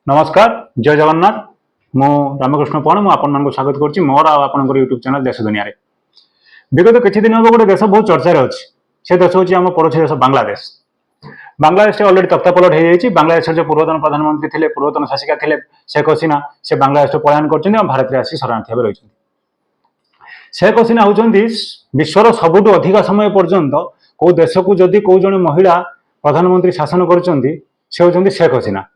नमस्कार जय जगन्नाथ मु रामकृष्ण पण मु आपण मानको स्वागत करछि मोर आपनकर यूट्यूब चैनल देश दुनिया रे। विगत किछि दिन हम गोटे देश बहुत चर्चा रे अछि। से देश होछि हम पड़ोसी देश बांग्लादेश। बांग्लादेश ऑलरेडी तख्तापलट हो जाइछि। बांग्लादेश जो पूर्वतन प्रधानमंत्री थिले पूर्वतन शासिका थिले शेख हसीना से बांग्लादेश पलायन करछन्ती और भारत रे आसी शरणार्थी भाबे रहिछन्ती। शेख हसीना होउछन्ती विश्वर सबुठु अधिक समय पर्यंत को देश को जदि को जने महिला प्रधानमंत्री शासन करछन्ती से होउछन्ती शेख हसीना।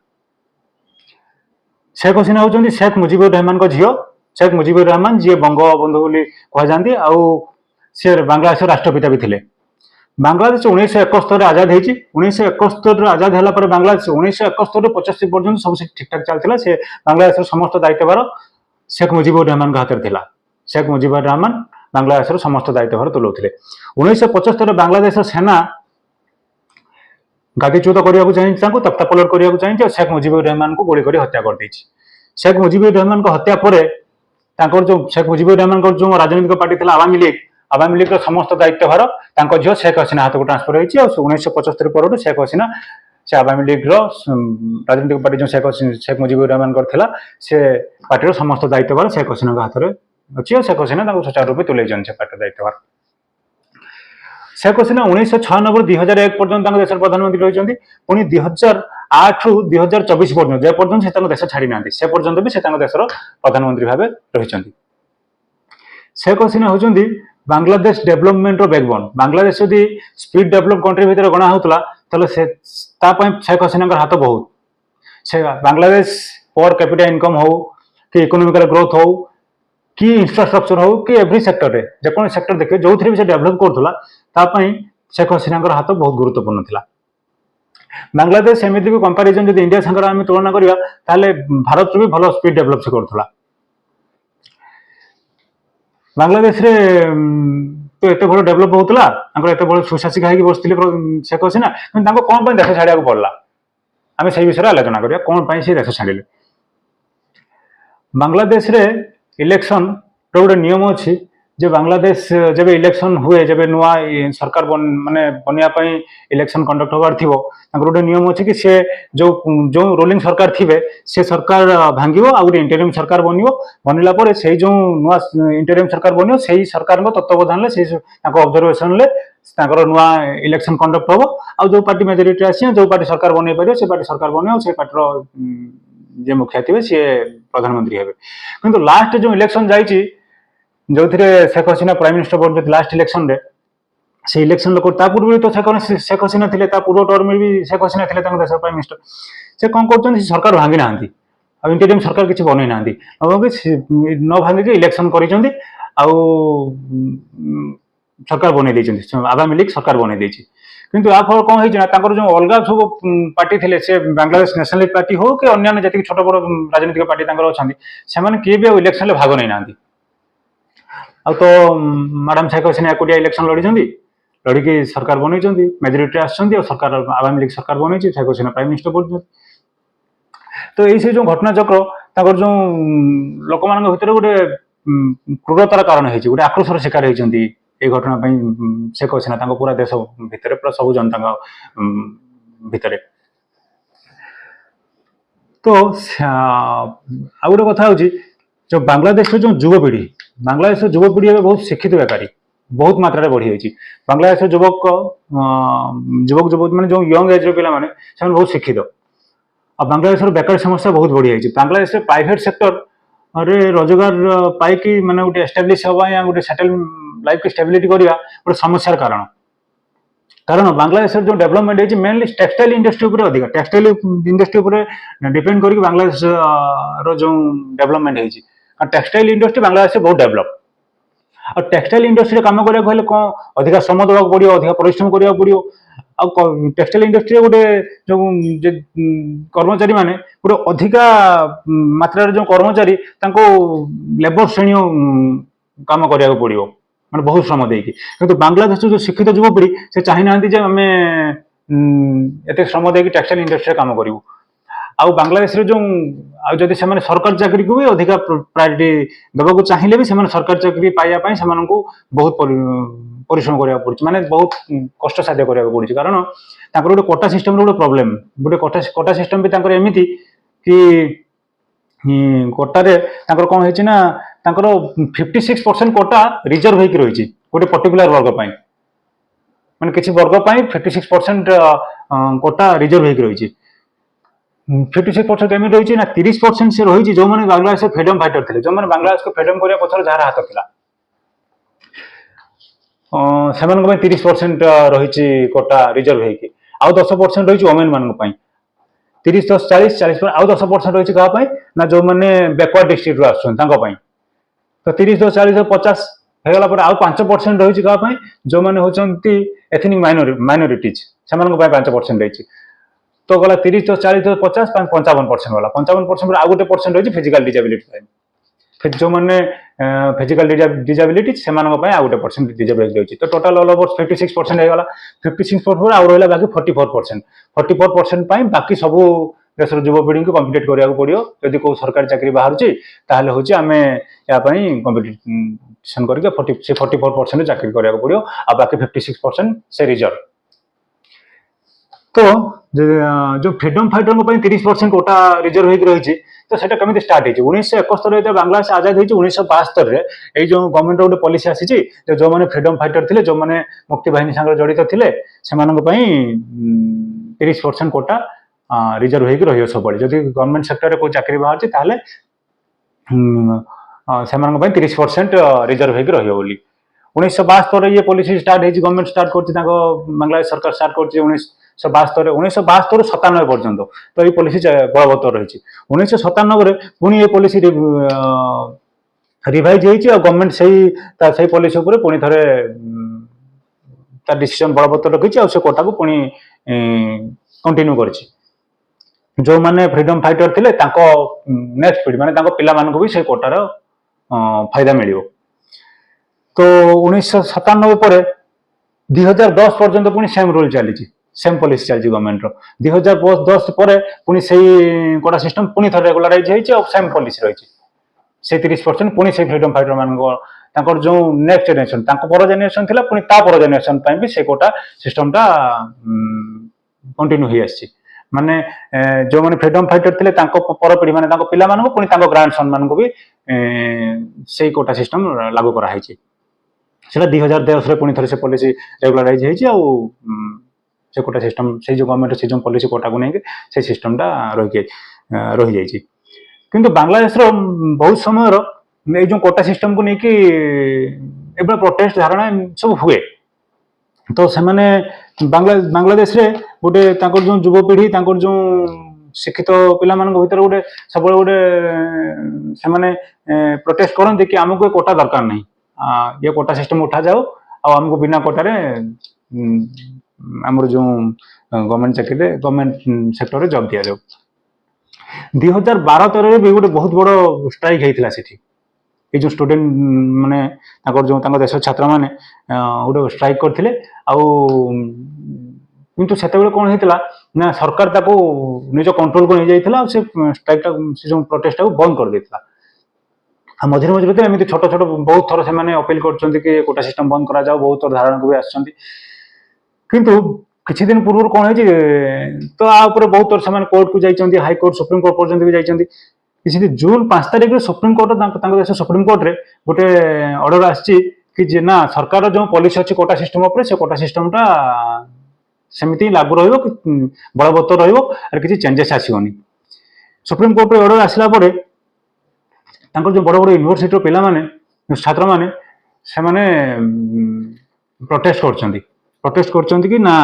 शेख हसीना होउछन्ती शेख मुजिबुर रहमान को झियो। शेख मुजिबुर रहमान जी बंगबंधु बोली कह जाती आउ से बांग्लादेश राष्ट्रपिता भी थिले। बांग्लादेश 1971 आजाद होती। 1971 आजाद होला पर बांग्लादेश 1971 85 पर्यंत सब ठीक ठाक चलता। से बांग्लादेश समस्त दायित्वभार शेख मुजिबुर रहमान हाथ में थिला। शेख मुजिबुर रहमान बांग्लादेश समस्त दायित्वभार तुलाउथिले। 1975 बांग्लादेश सेना गादीच्युत करने चाहिए तख्तापलट करने चाहिए और शेख मुजिबुर रहमान को गोली कर हत्या कर दी। शेख मुजिबुर रहमान को हत्या पर जो शेख मुजिबुर रहमान जो राजनीतिक पार्टी थी आवामी लीग समस्त दायित्वभार झील शेख हसीना हाथ को ट्रांसफर होती। 1975 पर शेख हसीना से आवामी लीग राजनीतिक पार्टी जो शेख मुजिबुर रहमान था से पार्टी समस्त दायित्वभार शेख हसीना हाथ में अच्छी और शेख हसीना सुचारू रूप तुले पार्टी दायित्वभार। शेख हसीना 1996 2001 पर्यंत देश प्रधानमंत्री रही। पुणी 2008 रु 2024 पर्यंत जे पर्यंत से देश छाड़ी ना से पर्यंत भी से देश प्रधानमंत्री भाव रही। शेख हसीना होती बांग्लादेश डेवलपमेंट बैकबोन। बांग्लादेश यदि स्पीड डेवलप कंट्री भितर गणा होता शेख हसीना हाथ बहुत। से बांग्लादेश पर कैपिटा इनकम हो कि इकोनॉमिकल ग्रोथ हो कि इंफ्रास्ट्रक्चर हो कि एवरी सेक्टर रे जेको सेक्टर देखिए जो भी से डेवलप करूला शेख हसीना हाथ बहुत गुरुत्वपूर्ण था। बांग्लादेश एमती भी कंपारिजन जब इंडिया संगे आम तुलना करा भारत भी भल स्पीड डेवलप से करूला। बांग्लादेश रे तो एत भल डेवलप होता एत भल सुशासिका होगी बसते शेख हसीना कौन देश छाड़ा पड़ा आम से विषय आलोचना करा कौन से देश छाड़े। बांग्लादेश रे इलेक्शन गोटे नियम अच्छी जे बांग्लादेश जब इलेक्शन हुए जब नुआ सरकार माने बनवाई इलेक्शन कंडक्ट होबार थी गोटे नियम अच्छी कि सी जो जो रूलिंग सरकार थे से सरकार भांगो आ गए इंटरिम सरकार बनला पर से जो नुआ इंटरिम सरकार बनो से सरकार तत्वावधान से ऑब्जर्वेशन नुआ इलेक्शन कंडक्ट हम आ जो पार्टी मेजोरिटी आसी जो पार्टी सरकार बनई पार से पार्टी सरकार बन से पार्टी जे मुखिया थे सी प्रधानमंत्री हे। किंतु लास्ट जो इलेक्शन जाइए जो शेख हसीना प्राइम मिनिस्टर बन लास्ट इलेक्शन रे से इलेक्शन लोक पूर्व तो शेख हसीना थे पूर्व टर्म में भी शेख हसीना थे देश प्राइम मिनिस्टर। से कौन कर सरकार भांगी ना इंटरिम सरकार किसी बनई ना न भांगिक इलेक्शन कर सरकार बनई आवामी लीग सरकार बनई। किंतु या फल कौन है जो अलग सब पार्टी थे से बांग्लादेश नेशनलिस्ट पार्टी हो कि अन्य जी छोट बड़ राजनीतिक पार्टी अच्छा किए भी इलेक्शन में भाग नहीं ना तो मैडम शेख हसीना एकुटिया इलेक्शन लड़ी सरकार बनई मेजोरिटी आसछन्ती और सरकार आवामी लीग सरकार बनई शेख हसीना प्राइम मिनिस्टर बन। तो ये जो घटना चक्र जो लोक मान भर गोटे क्रूरतार कारण है गोटे आक्रोशर शिकार होती ये घटना शेख हसीना पूरा देश भितर पूरा सब जनता भितर। तो आ गोटे कथा हूँ जो बांग्लादेश जो युवपीढ़ी एवं बहुत शिक्षित बेकारी बहुत मात्रा बढ़ी जाइए। बांग्लादेश युवक मैंने जो यंग एज पिला माने बहुत शिक्षित और बांग्लादेश बेकारी समस्या बहुत बढ़ी जाइए। बांग्लादेश प्राइवेट सेक्टर रे रोजगार पाई माने गोटे एस्टाब्लिश हवा या गोटे सेटल लाइफ की स्टेबिलिटी करवा गोटे समस्यार कारण बांग्लादेश जो डेवलपमेंट है मेनली टेक्सटाइल इंडस्ट्री पर अधिक टेक्सटाइल इंडस्ट्री पर डिपेंड करके बांग्लादेश रो जो डेवलपमेंट है टेक्सटाइल इंडस्ट्री बांग्लादेश बहुत डेवलप और टेक्सटाइल इंडस्ट्री काम करा कौन अधिक श्रम देवा पड़ो अधिक परिश्रम करा पड़ो आ टेक्सटाइल इंडस्ट्री गोटे जो कर्मचारी माने गोटे अधिका मात्रा जो कर्मचारी लेबर श्रेणी काम करा पड़ो मैंने बहुत श्रम देकी। किंतु बांग्लादेश जो शिक्षित युवपीढ़ी से चाही ना आम एत श्रम देकी टेक्सटाइल इंडस्ट्री काम करूँ आ बांग्लादेश जो जदि से सरकारी चाकरी को भी अधिका प्रायोरिटी देवाक चाहिए भी से सरकारी चाकरी पाइबापी से बहुत परिश्रम करा पड़े माने बहुत कष्ट साध्य करा पड़े कारण गोटे कोटा सिस्टम गोटे प्रोब्लेम गोटे कोटा सिस्टम भी एमती कि कोटारे कौन होइछि ना 56% कोटा रिजर्व होइक रही गोटे पर्टिकुलर वर्ग माने किसी वर्ग 56% कोटा रिजर्व होइक रही 56% एमती रही ना 30% से रही जो मैंने बांग्लादेश फ्रीडम फाइटर थे जो मैंने बांग्लादेश को फ्रीडम करने पछर जार हाथ था से 30% रही कोटा रिजर्व होइक आउ 10% रही वोमेन मान 30-10-40 आउ 10% रही क्या ना जो मैंने बैकवर्ड डिस्ट्रिक्ट आसपाई तो 30-10-40-50 होगा पर आउ 5% रही क्या जो मैंने होती एथनिक माइनोरिटीज से 5% रही तो गला 30-40-50 55% गला 55% आउ गोटे परसेंट रही फिजिकल डिजेबिलिटी जो मैंने फिजिकल डिजेबिलिटी से आउ गोटे परसेंट डिजेबिलिटी रही तो टोटाल ऑल ओवर 56% होगा 56% आउ रहा बाकी 44% बाकी सब देश युवपीढ़ी को कम्पिट करा पड़ो जदि कौ सरकारी चाकरी बाहर ताहले हूँ आम कंपिटिशन करके 44% चाकरी करा पड़ो आ बाकी 56% से रिजर्व तो जो फ्रीडम फाइटर 30% कोटा रिजर्व हो रही तो सेटा कमी स्टार्ट हो 1971 बांग्लादेश आजाद हो 1972 जो गवर्नमेंट गोटे पॉलिसी आसी जो मैंने फ्रीडम फाइटर थे जो मैंने मुक्ति बाहिनी सागर जड़ित थे से 30% कोटा रिजर्व हो रही सब जदि गवर्नमेंट सेक्टर को चाकरी बाहर ताहले से 30% रिजर्व हो रही 1972 ये पॉलिसी स्टार्ट हो गवर्नमेंट स्टार्ट कर बांग्लादेश सरकार स्टार्ट कर 1972 97 पर्यंत तो ये पॉलिसी बलवत्तर रही 1997 पुणी ये पॉलिसी रिवाइज हो गवर्नमेंट से पॉलिसी पुणी थे डिसीजन बलवत्तर रखी से कोटा को पुणी कंटिन्यू कर जो मैंने फ्रीडम फाइटर थे नेक्स्ट पीढ़ी माने पिला मानक भी से कोटार फायदा मिल तो 1997 पर 2010 पर्यंत पुणी सेम रूल चली सेम पॉलिसी चलती गवर्नमेंट 2010 पर पुणी से कोटा सिस्टम पुणी थे रेगुलाराइज हो सेम पॉलिसी रही से 30% पुणी से फ्रीडम फाइटर मान जो नेक्स्ट जेनेरेशन पर जेनेरेशन थी पुणी पर जेनेरेशन भी से कोटा सिस्टमटा कंटिन्यू हो आसी माने जो मैंने फ्रीडम फाइटर थे पर पीढ़ी माने पिला मानक पुणी ग्रांड सन मान भी से कोटा सिस्टम लागू कराई सेटा 2010 पुणी थे से पॉलिसी रेगुलाराइज से कोटा सिस्टम से जो गवर्नमेंट से जो पॉलिसी कोटा को लेकिन से सिस्टमटा रही जाइए किंतु बांग्लादेश बहुत समय जो कोटा सिस्टम को लेकिन प्रोटेस्ट धारणा सब हुए तो से बांग्लादेश रे गोटे जो युवपीढ़ी जो शिक्षित पिला भर गोटे सब गोटे से प्रोटेस्ट करते कि आमको कोटा दरकार नहीं ये कोटा सिस्टम उठा जाओ आमको बिना कोटारे आमर जो गवर्नमेंट चाकरी गवर्नमेंट सेक्टर जॉब दि जाओ 2012-13 भी गोटे बहुत बड़ स्ट्राइक होता है ये जो स्टूडेंट माने जो देश छात्र मैंने गोटे स्ट्राइक करते किंतु से कौन होता ना सरकार ताको निज कंट्रोल को नहीं जाइए से स्ट्राइक से जो प्रोटेस्ट को बंद कर देता मझे मझे तो एमती छोट छोट बहुत थर से अपील कर कोटा सिस्टम बंद करा जाओ बहुत थर धारणा को भी आसुँच किंतु किछि दिन पूर्व कौन है तो आपर बहुत थर से कोर्ट को जाइए हाईकोर्ट सुप्रीम कोर्ट पर्यटन भी जाइए किसी जून 5 तारिख सुप्रीम कोर्ट देश सुप्रीम कोर्ट रे गोटे ऑर्डर आसी कि ना सरकार जो पॉलिसी अच्छी कोटा सिस्टम उपर से कोटा सिस्टमटा सेमती लागू बलवत्तर किसी चेंजेस आसोनी सुप्रीम कोर्ट ऑर्डर आसला जो बड़ बड़ यूनिवर्सिटी पिला माने छात्र माने से प्रोटेस्ट कर कि ना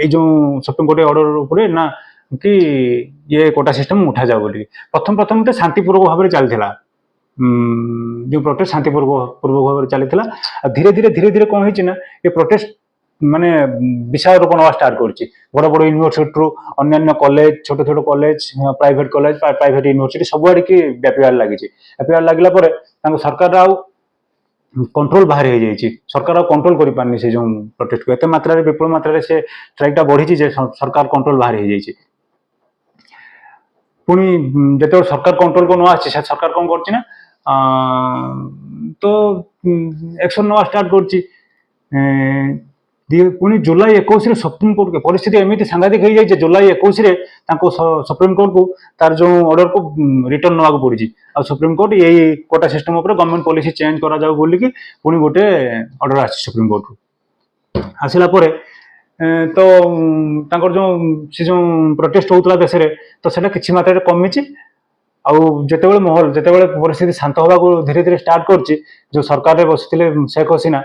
ये जो सुप्रीम कोर्ट ऑर्डर उपरे ना कि ये कोटा सिस्टम उठा जाओ बोली प्रथम तो शांतिपूर्वक भाव में चलता जो प्रोटेस्ट शांतिपूर्वक भाव में चलता धीरे धीरे कौन है ये प्रोटेस्ट माने विशाल रूप नवा स्टार्ट कर बड़ यूनिवर्सिटी अन्य कॉलेज छोट छोट कॉलेज प्राइवेट यूनिवर्सिटी सबुआड़ की व्यापार लगे सरकार आउ कंट्रोल बाहर हो जाइए सरकार कंट्रोल कर पारनी से जो प्रोटेस्ट को एत मात्रा विपुल मात्रा से स्ट्राइकटा बढ़ी सरकार कंट्रोल बाहर हो जाइए पुणी जो सरकार कंट्रोल को न आसी सरकार कौन कर तो एक्शन नवा स्टार्ट कर ପୁଣି ଜୁଲାଇ 21 ସୁପ୍ରିମକୋର୍ଟ ପରିସ୍ଥିତି ଏମିତି ସାଂଘାତିକ ହେଇଯାଇଛି ଜୁଲାଇ 21 ତାଙ୍କୁ ସୁପ୍ରିମକୋର୍ଟକୁ ତାର ଯେଉଁ ଅର୍ଡରକୁ ରିଟର୍ନ ନେବାକୁ ପଡିଛି ଆଉ ସୁପ୍ରିମକୋର୍ଟ ଏଇ କୋଟା ସିଷ୍ଟମ ଉପରେ ଗଭର୍ଣ୍ଣମେଣ୍ଟ ପଲିସି ଚେଞ୍ଜ କରାଯାଉ ବୋଲିକି ପୁଣି ଗୋଟେ ଅର୍ଡର ଆସିଛି ସୁପ୍ରିମକୋର୍ଟରୁ ଆସିଲା ପରେ ତ ତାଙ୍କର ଯେଉଁ ସେ ଯେଉଁ ପ୍ରୋଟେଷ୍ଟ ହେଉଥିଲା ଦେଶରେ ତ ସେଟା କିଛି ମାତ୍ରାରେ କମିଛି ଆଉ ଯେତେବେଳେ ପରିସ୍ଥିତି ଶାନ୍ତ ହେବାକୁ ଧୀରେ ଧୀରେ ଷ୍ଟାର୍ଟ କରୁଛି ଯେଉଁ ସରକାରରେ ବସିଥିଲେ शेख हसीना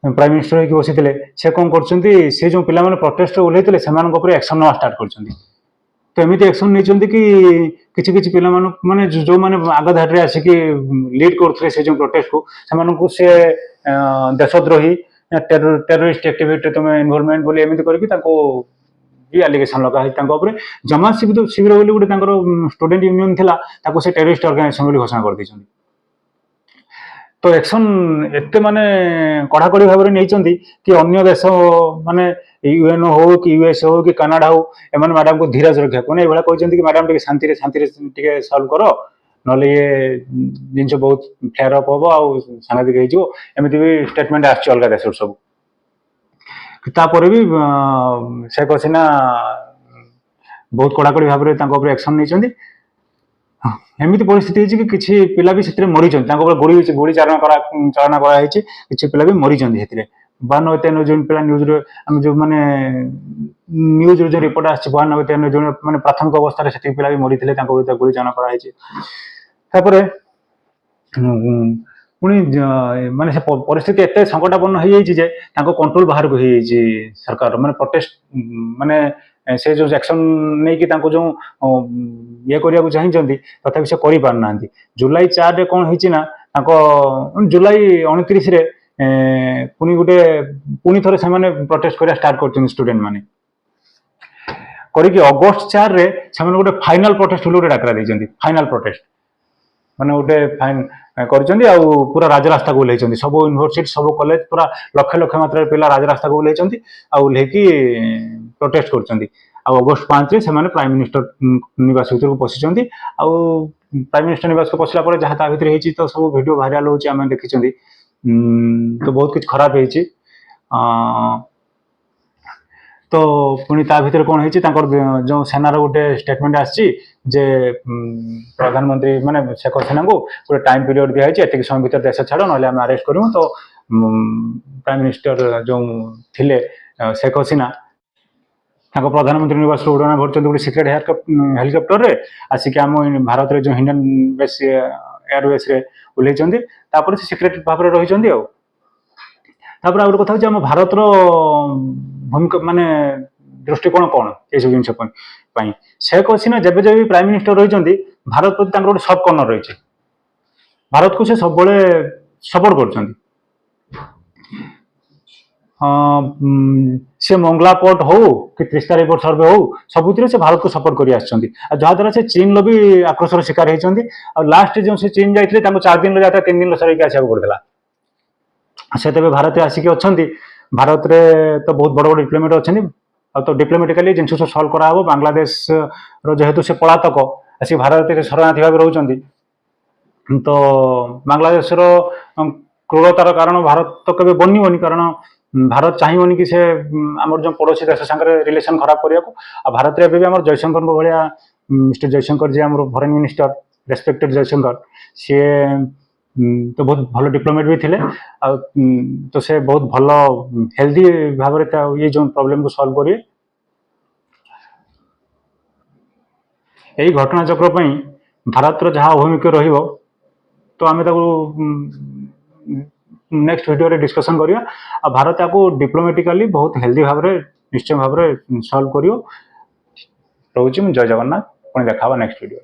प्राइम मिनिस्टर होगी बसी से कौन कर जो पिला प्रोटेस्ट ओह्लैते से एक्शन ना स्टार्ट कर तो एमती एक्शन नहीं कि किसी किसी पिला माने जो मैंने आग धाड़ी आसिक लीड करते से जो प्रोटेस्ट को से देशद्रोही टेररिस्ट एक्टिविटी तुम इनवॉल्वमेंट बोली एमती करके एलिगेशन लगा जमा शिविर बोली गोटे स्टूडेंट यूनियन थिला से टेररिस्ट ऑर्गेनाइजेशन घोषणा कर दी तो एक्शन एते माने कड़ाकड़ी भाव में नहीं कि अन्य देश माने यूएनओ हो कि यूएस हो कि कनाडा हो एम मैडम को धीरज रखा मैंने ये कहते कि मैडम टे शांति टे सल्व कर ना ये जिन बहुत फ्लेयर अप हम आउ सांघातिक होमती भी स्टेटमेंट आस अलग देश सब भी शेख हसीना बहुत कड़ाकड़ी भाव में एक्शन नहीं एमती परिस्थिति कि किसी पिला भी से मरी गोली चालना कराई किसी पिला भी मरी 92 जो पिला न्यूज आम जो मैंने न्यूज जो रिपोर्ट आसी 92 जो मैंने प्राथमिक अवस्था से पिला भी मरी गोली चालना कराई पुणी माने से परिस्थिति एत संकटापन्न हो कंट्रोल बाहर को सरकार माने प्रोटेस्ट माने से जो एक्शन नहीं कि जो ये करने चाहिए तथा से कर पारना जुलाई 4 कौन हो जुलाई 29 पुणी गोटे पुणी थे से प्रोटेस्ट करा स्टार्ट कर स्टूडेंट माने करके अगस्त 4 रे से गोटे फाइनल प्रोटेस्ट गोटे डाकरा देते फाइनल प्रोटेस्ट माने गोटे फाइन कर पूरा राजरास्ता को ओह्लैं सब यूनिवर्सिटी सब कॉलेज पूरा लक्ष लक्ष मात्रा पिला राजरास्ता को ओह्लैं ओह्लैकी प्रोटेस्ट कर अगस्त 5 रे से प्राइम मिनिस्टर निवास भर को पशिंट प्राइम मिनिस्टर निवास को पशिला जहाँ भर हो तो सब वीडियो भाइराल होमें देखी तो बहुत कुछ खराब होती तो पुणी ता भीतर कौन होती जो सेनार गोटे स्टेटमेंट आसी प्रधानमंत्री माने शेख हसीना को गोटे टाइम पीरियड दिखाई एति समय भर देश छाड़ ना आम अरेस्ट करूँ तो प्राइम मिनिस्टर जो थिले शेख हसीना प्रधानमंत्री निवास उड़ान भरते गोटे सिक्रेट हेलिकप्टर रे आसिक आम भारत रे जो इंडियन बेस एयरवेस रे ओह्लैं से सिक्रेट भाव में रही आ गोटे कथा आम भारत भूमिका माने दृष्टिकोण कौन ये सब जिन शेख हसीना जब जब प्राइम मिनिस्टर रही भारत प्रति गोटे सफ्ट कर्णर रही भारत को से सब सपोर्ट कर से मंगला पोर्ट हो कि त्रिस्ता रिपोर्ट सर्वे हो सबुत से भारत को सपोर्ट कर जहाद्वारा से चीन भी आक्रोशर शिकार होती लास्ट जो से चीन जाते 4 दिन यात्रा 3 दिन सर आसा पड़ा से तेज भारत आसिक अच्छा भारत रे तो बहुत बड़ बड़ डिप्लोमेट अच्छा तो डिप्लोमेटिकली जिन सब सल्व करा बांग्लादेश जेहेतु से पलातक आसिक भारत शरणार्थी भाव रोच तो बांग्लादेश क्रूरतार कारण भारत तो कभी बननी कारण भारत चाहिए कि से आम जो पड़ोसी देश सागर रिलेशन खराब करने को भारत में आम जयशंकर भाया मिस्टर जयशंकर जी आम फॉरेन मिनिस्टर रेस्पेक्टेड जयशंकर सी तो बहुत भल डिप्लोमेट भी थे तो से बहुत भल हेल्दी भाव ये जो प्रॉब्लम को सॉल्व करिए यही घटनाचक्र भारत जहाँ अभूमिका रहिबो तो आम नेक्स्ट वीडियो रे डिस्कशन करिया भारत आपको डिप्लोमेटिकली बहुत हेल्दी भाव में निश्चय भाव में सॉल्व करियो। रोची जय जगन्नाथ पुणी देखा नेक्स्ट वीडियो।